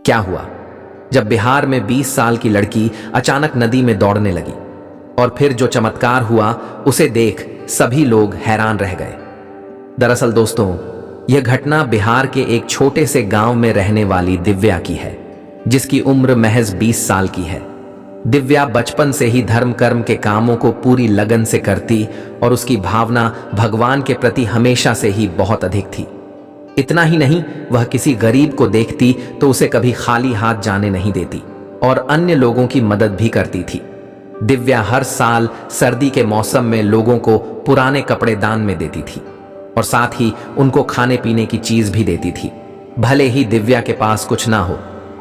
क्या हुआ जब बिहार में 20 साल की लड़की अचानक नदी में दौड़ने लगी और फिर जो चमत्कार हुआ उसे देख सभी लोग हैरान रह गए। दरअसल दोस्तों, यह घटना बिहार के एक छोटे से गांव में रहने वाली दिव्या की है, जिसकी उम्र महज 20 साल की है। दिव्या बचपन से ही धर्म कर्म के कामों को पूरी लगन से करती और उसकी भावना भगवान के प्रति हमेशा से ही बहुत अधिक थी। इतना ही नहीं, वह किसी गरीब को देखती तो उसे कभी खाली हाथ जाने नहीं देती और अन्य लोगों की मदद भी करती थी। दिव्या हर साल सर्दी के मौसम में लोगों को पुराने कपड़े दान में देती थी और साथ ही उनको खाने पीने की चीज भी देती थी। भले ही दिव्या के पास कुछ ना हो,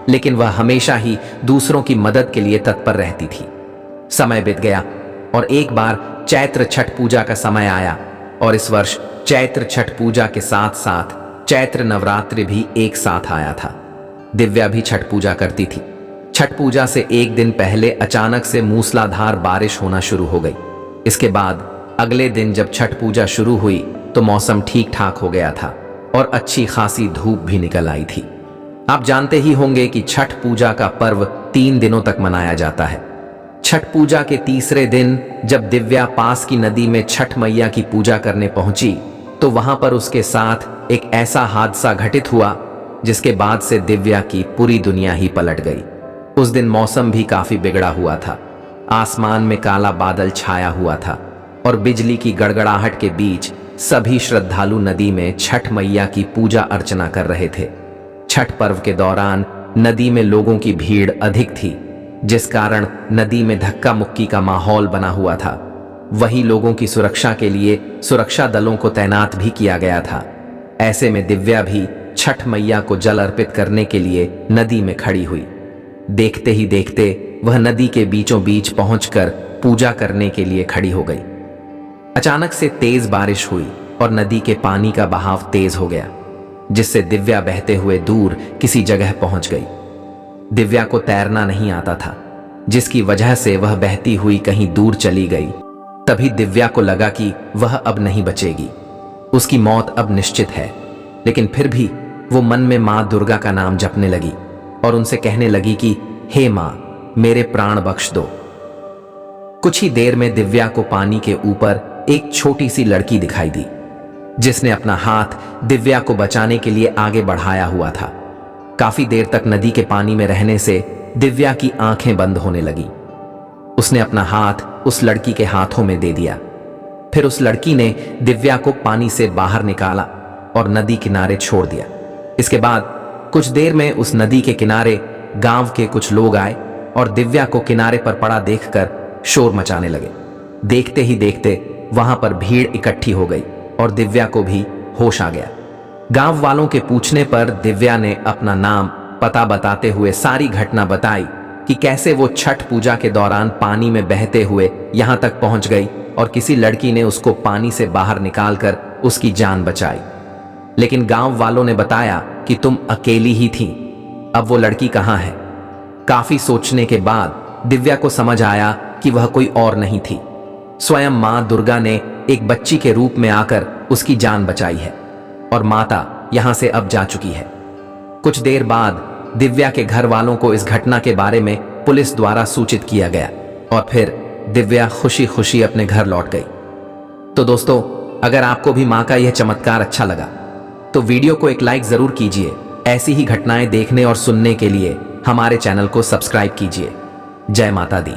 लेकिन वह हमेशा ही दूसरों की मदद के लिए तत्पर रहती थी। समय बीत गया और एक बार चैत्र छठ पूजा का समय आया और इस वर्ष चैत्र छठ पूजा के साथ साथ चैत्र नवरात्रि भी एक साथ आया था। दिव्या भी छठ पूजा करती थी। छठ पूजा से एक दिन पहले अचानक से मूसलाधार बारिश होना शुरू हो गई। इसके बाद अगले दिन जब छठ पूजा शुरू हुई तो मौसम ठीक ठाक हो गया था और अच्छी खासी धूप भी निकल आई थी। आप जानते ही होंगे कि छठ पूजा का पर्व 3 दिनों तक मनाया जाता है। छठ पूजा के तीसरे दिन जब दिव्या पास की नदी में छठ मैया की पूजा करने पहुंची तो वहां पर उसके साथ एक ऐसा हादसा घटित हुआ जिसके बाद से दिव्या की पूरी दुनिया ही पलट गई। उस दिन मौसम भी काफी बिगड़ा हुआ था। आसमान में काला बादल छाया हुआ था और बिजली की गड़गड़ाहट के बीच सभी श्रद्धालु नदी में छठ मैया की पूजा अर्चना कर रहे थे। छठ पर्व के दौरान नदी में लोगों की भीड़ अधिक थी, जिस कारण नदी में धक्का मुक्की का माहौल बना हुआ था। वही लोगों की सुरक्षा के लिए सुरक्षा दलों को तैनात भी किया गया था। ऐसे में दिव्या भी छठ मैया को जल अर्पित करने के लिए नदी में खड़ी हुई। देखते ही देखते वह नदी के बीचों बीच पहुंचकर पूजा करने के लिए खड़ी हो गई। अचानक से तेज बारिश हुई और नदी के पानी का बहाव तेज हो गया, जिससे दिव्या बहते हुए दूर किसी जगह पहुंच गई। दिव्या को तैरना नहीं आता था, जिसकी वजह से वह बहती हुई कहीं दूर चली गई। तभी दिव्या को लगा कि वह अब नहीं बचेगी, उसकी मौत अब निश्चित है। लेकिन फिर भी वो मन में मां दुर्गा का नाम जपने लगी और उनसे कहने लगी कि हे मां, मेरे प्राण बख्श दो। कुछ ही देर में दिव्या को पानी के ऊपर एक छोटी सी लड़की दिखाई दी, जिसने अपना हाथ दिव्या को बचाने के लिए आगे बढ़ाया हुआ था। काफी देर तक नदी के पानी में रहने से दिव्या की आंखें बंद होने लगी। उसने अपना हाथ उस लड़की के हाथों में दे दिया। फिर उस लड़की ने दिव्या को पानी से बाहर निकाला और नदी किनारे छोड़ दिया। इसके बाद कुछ देर में उस नदी के किनारे गांव के कुछ लोग आए और दिव्या को किनारे पर पड़ा देखकर शोर मचाने लगे। देखते ही देखते वहां पर भीड़ इकट्ठी हो गई और दिव्या को भी होश आ गया। गांव वालों के पूछने पर दिव्या ने अपना नाम पता बताते हुए सारी घटना बताई कि कैसे वो छठ पूजा के दौरान पानी में बहते हुए यहां तक पहुंच गई और किसी लड़की ने उसको पानी से बाहर निकालकर उसकी जान बचाई। लेकिन गांव वालों ने बताया कि तुम अकेली ही थी, अब वो लड़की कहां है? काफी सोचने के बाद दिव्या को समझ आया कि वह कोई और नहीं थी, स्वयं मां दुर्गा ने एक बच्ची के रूप में आकर उसकी जान बचाई है और माता यहां से अब जा चुकी है। कुछ देर बाद दिव्या के घर वालों को इस घटना के बारे में पुलिस द्वारा सूचित किया गया और फिर दिव्या खुशी खुशी अपने घर लौट गई। तो दोस्तों, अगर आपको भी मां का यह चमत्कार अच्छा लगा तो वीडियो को एक लाइक जरूर कीजिए। ऐसी ही घटनाएं देखने और सुनने के लिए हमारे चैनल को सब्सक्राइब कीजिए। जय माता दी।